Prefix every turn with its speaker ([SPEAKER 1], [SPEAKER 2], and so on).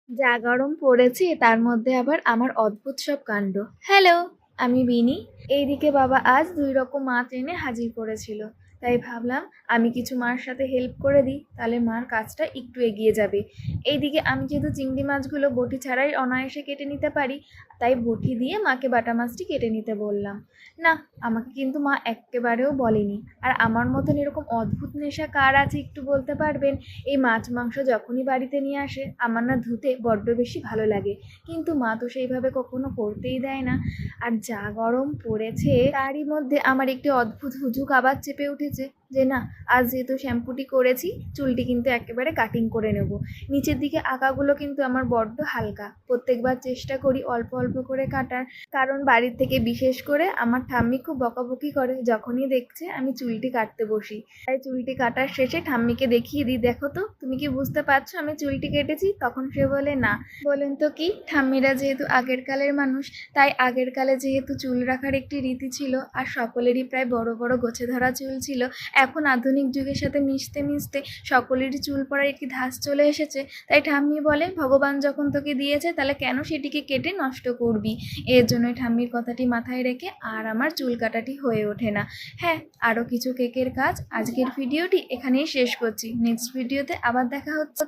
[SPEAKER 1] যা গরম পড়েছে তার মধ্যে আবার আমার অদ্ভুত সব কাণ্ড। হ্যালো, আমি বিনি। এইদিকে বাবা আজ 2 রকম মাছ এনে হাজির করেছিল। তাই ভাবলাম আমি কিছু মার সাথে হেল্প করে দিই, তাহলে মার কাজটা একটু এগিয়ে যাবে। এইদিকে আমি যেহেতু চিংড়ি মাছগুলো বটি ছাড়াই অনায়াসে কেটে নিতে পারি, তাই বটি দিয়ে মাকে বাটা মাছটি কেটে নিতে বললাম। না, আমাকে কিন্তু মা এক্কেবারেও বলেনি। আর আমার মতন এরকম অদ্ভুত নেশা কার আছে একটু বলতে পারবেন? এই মাছ মাংস যখনই বাড়িতে নিয়ে আসে আমার না ধুতে বড্ড বেশি ভালো লাগে, কিন্তু মা তো সেইভাবে কখনো করতেই দেয় না। আর যা গরম পড়েছে তারই মধ্যে আমার একটি অদ্ভুত হুজুক আবার চেপে উঠেছে যে না, আজ যেহেতু শ্যাম্পুটি করেছি চুলটি কিন্তু একেবারে কাটিং করে নেব। নিচের দিকে আঁকাগুলো কিন্তু আমার বড্ড হালকা, প্রত্যেকবার চেষ্টা করি অল্প অল্প করে কাটার, কারণ বাড়ির থেকে বিশেষ করে আমার ঠাম্মি খুব বকাবকি করে যখনই দেখছে আমি চুলটি কাটতে বসি। তাই চুলটি কাটার শেষে ঠাম্মিকে দেখিয়ে দিই, দেখো তো তুমি কি বুঝতে পারছো আমি চুলটি কেটেছি? তখন সে বলে না। বলেন তো কি, ঠাম্মিরা যেহেতু আগের কালের মানুষ, তাই আগের কালে যেহেতু চুল রাখার একটি রীতি ছিল আর সকলেরই প্রায় বড় বড় গোছে ধরা চুল ছিল, এখন আধুনিক যুগের সাথে মিশতে মিশতে সকলেরই চুল পড়ার একটি ধাঁচ চলে এসেছে। তাই ঠাম্মি বলে ভগবান যখন তোকে দিয়েছে তাহলে কেন সেটিকে কেটে নষ্ট করবি। এর জন্যই ঠাম্মির কথাটি মাথায় রেখে আর আমার চুল কাটাটি হয়ে ওঠে না। হ্যাঁ, আরও কিছু কেকের কাজ। আজকের ভিডিওটি এখানেই শেষ করছি। নেক্সট ভিডিওতে আবার দেখা হচ্ছে।